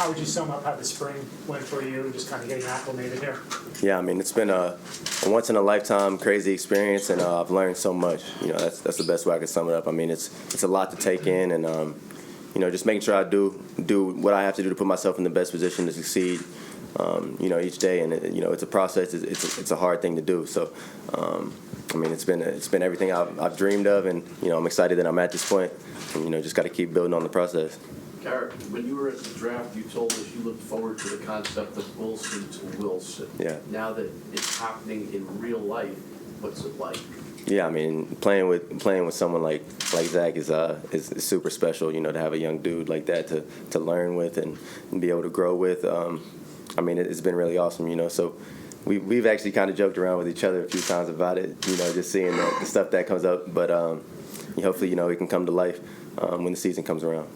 How would you sum up how the spring went for you, just kind of getting acclimated here? Yeah, I mean, it's been a once-in-a-lifetime crazy experience, and I've learned so much. That's the best way I can sum it up. I mean, it's a lot to take in, and just making sure I do what I have to do to put myself in the best position to succeed. Each day, and it's a process. It's a hard thing to do. So, I mean, it's been everything I've dreamed of, and I'm excited that I'm at this point. And, just got to keep building on the process. Garrett, when you were at the draft, you told us you looked forward to the concept of Wilson to Wilson. Yeah. Now that it's happening in real life, what's it like? Yeah, I mean, playing with someone like Zack is super special. To have a young dude like that to learn with and be able to grow with. I mean, it's been really awesome. So we've actually kind of joked around with each other a few times about it. Just seeing the stuff that comes up. But hopefully, it can come to life when the season comes around.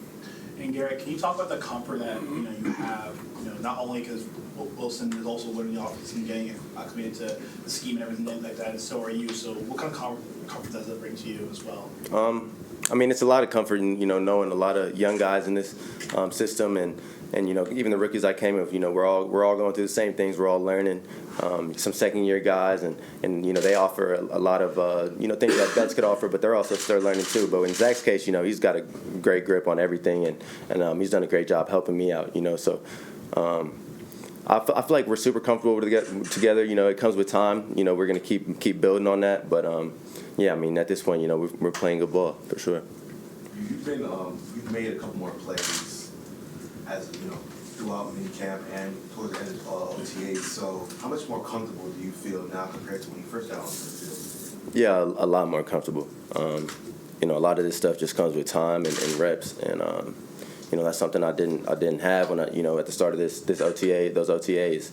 And Garrett, can you talk about the comfort that you have? Not only because Wilson is also learning the offense and getting acclimated to the scheme and everything like that, and so are you. So what kind of comfort does that bring to you as well? I mean, it's a lot of comfort in knowing a lot of young guys in this system, and even the rookies I came with. We're all going through the same things. We're all learning. Some second-year guys, and they offer a lot of things that vets could offer, but they're also still learning too. But in Zach's case, he's got a great grip on everything, and he's done a great job helping me out. So I feel like we're super comfortable together. It comes with time. We're gonna keep building on that. But yeah, I mean, at this point, we're playing good ball for sure. You've made a couple more plays as throughout minicamp and towards the end of OTAs. So how much more comfortable do you feel now compared to when you first got onto the field? Yeah, a lot more comfortable. A lot of this stuff just comes with time and reps, and that's something I didn't have when at the start of those OTAs,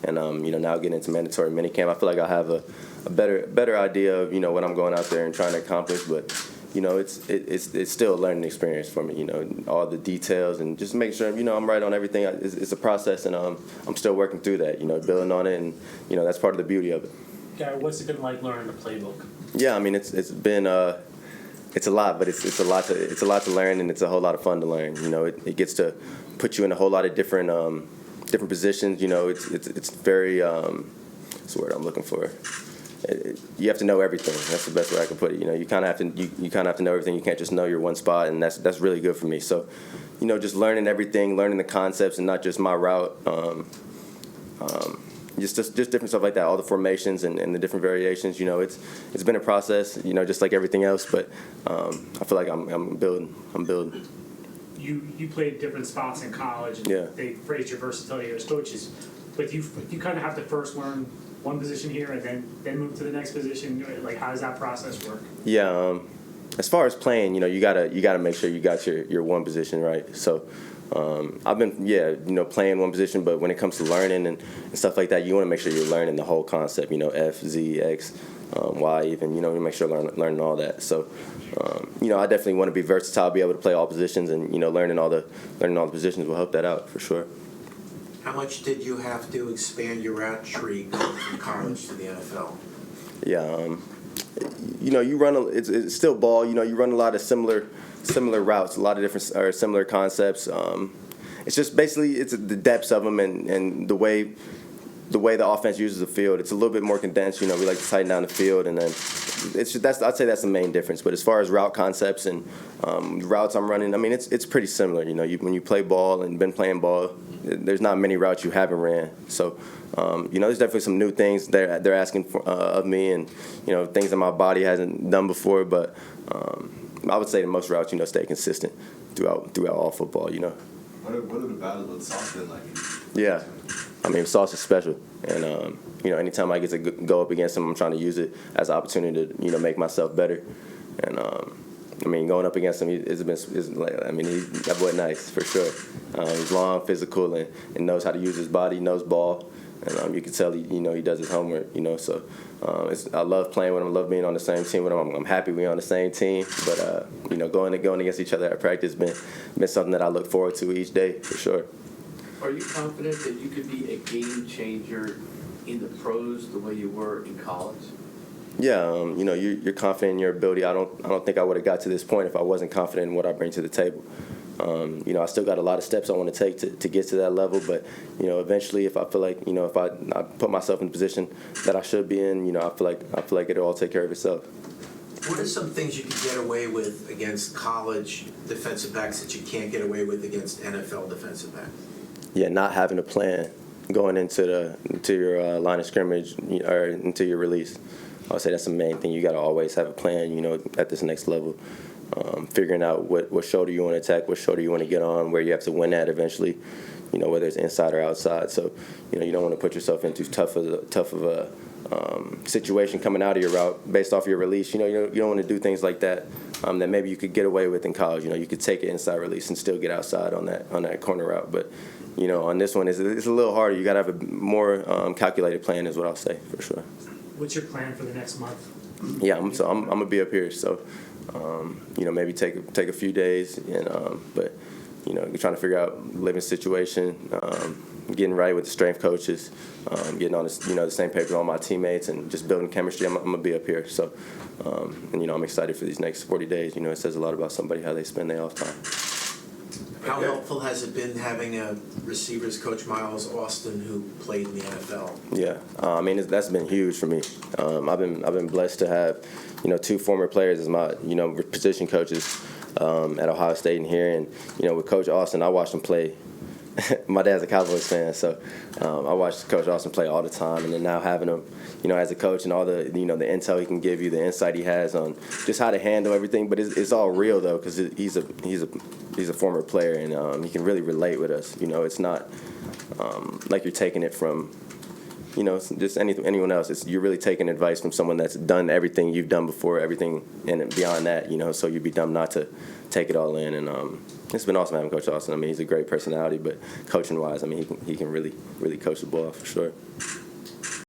and now getting into mandatory minicamp, I feel like I have a better idea of what I'm going out there and trying to accomplish, but. It's still a learning experience for me. All the details and just make sure I'm right on everything. It's a process, and I'm still working through that. Building on it, and that's part of the beauty of it. Gary, what's it been like learning the playbook? Yeah, I mean it's been it's a lot, but it's a lot to learn, and it's a whole lot of fun to learn. It gets to put you in a whole lot of different positions. It's very what's the word I'm looking for. You have to know everything. That's the best way I can put it. You kind of have to know everything. You can't just know your one spot, and that's really good for me. So, just learning everything, learning the concepts, and not just my route. Just different stuff like that. All the formations and the different variations. It's been a process. Just like everything else. But I feel like I'm building. You played different spots in college, and yeah. They praised your versatility as coaches. But you kind of have to first learn one position here and then move to the next position. Like, how does that process work? Yeah, as far as playing, you gotta make sure you got your one position right. So I've been playing one position, but when it comes to learning and stuff like that, you want to make sure you're learning the whole concept. F, Z, X, Y, even. You make sure learning all that. So I definitely want to be versatile, be able to play all positions, and learning all the positions will help that out for sure. How much did you have to expand your route tree going from college to the NFL? Yeah, you run it's still ball. You run a lot of similar routes, a lot of different or similar concepts. It's just basically it's the depths of them and the way the offense uses the field. It's a little bit more condensed. We like to tighten down the field, and then I'd say that's the main difference. But as far as route concepts and routes I'm running, I mean it's pretty similar. When you play ball and been playing ball, there's not many routes you haven't ran. So there's definitely some new things they're asking of me, and things that my body hasn't done before. But I would say the most routes stay consistent throughout all football. What are the battles with Sauce been like? Yeah. I mean, Sauce is special, and anytime I get to go up against him, I'm trying to use it as an opportunity to make myself better. And I mean, going up against him, that boy nice for sure. He's long, physical, and knows how to use his body, knows ball, and you can tell he does his homework. So I love playing with him. I love being on the same team with him. I'm happy we're on the same team, but going against each other at practice has been something that I look forward to each day for sure. Are you confident that you could be a game changer in the pros the way you were in college? Yeah, you're confident in your ability. I don't think I would have got to this point if I wasn't confident in what I bring to the table. You know, I still got a lot of steps I want to take to get to that level, but, you know, eventually if I feel like, you know, if I put myself in the position that I should be in, you know, I feel like it'll all take care of itself. What are some things you can get away with against college defensive backs that you can't get away with against NFL defensive backs? Yeah, not having a plan going into your line of scrimmage or into your release. I would say that's the main thing. You got to always have a plan, you know, at this next level. Figuring out what shoulder you want to attack, what shoulder you want to get on, where you have to win at eventually, you know, whether it's inside or outside. So, you know, you don't want to put yourself into tough of a situation coming out of your route based off your release. You know, you don't want to do things like that that maybe you could get away with in college. You know, you could take an inside release and still get outside on that corner route. But, you know, on this one, it's a little harder. You got to have a more calculated plan is what I'll say for sure. What's your plan for the next month? Yeah, I'm gonna be up here, so you know, maybe take a few days, and but you know, trying to figure out living situation, getting right with the strength coaches, getting on the same page with all my teammates, and just building chemistry. I'm gonna be up here, so and you know, I'm excited for these next 40 days. You know, it says a lot about somebody how they spend their off time. How helpful has it been having a receivers coach, Miles Austin, who played in the NFL? Yeah, I mean that's been huge for me. I've been blessed to have, you know, 2 former players as my, you know, position coaches at Ohio State and here, and you know, with Coach Austin, I watched him play. My dad's a Cowboys fan, so I watched Coach Austin play all the time, and then now having him, you know, as a coach and all the, you know, the intel he can give you, the insight he has on just how to handle everything. But it's all real though, because he's a former player, and he can really relate with us. You know, it's not like you're taking it from, you know, just anyone else. You're really taking advice from someone that's done everything you've done before, everything and beyond that. You know, so you'd be dumb not to take it all in. And it's been awesome having Coach Austin. I mean, he's a great personality, but coaching wise, I mean, he can really coach the ball for sure.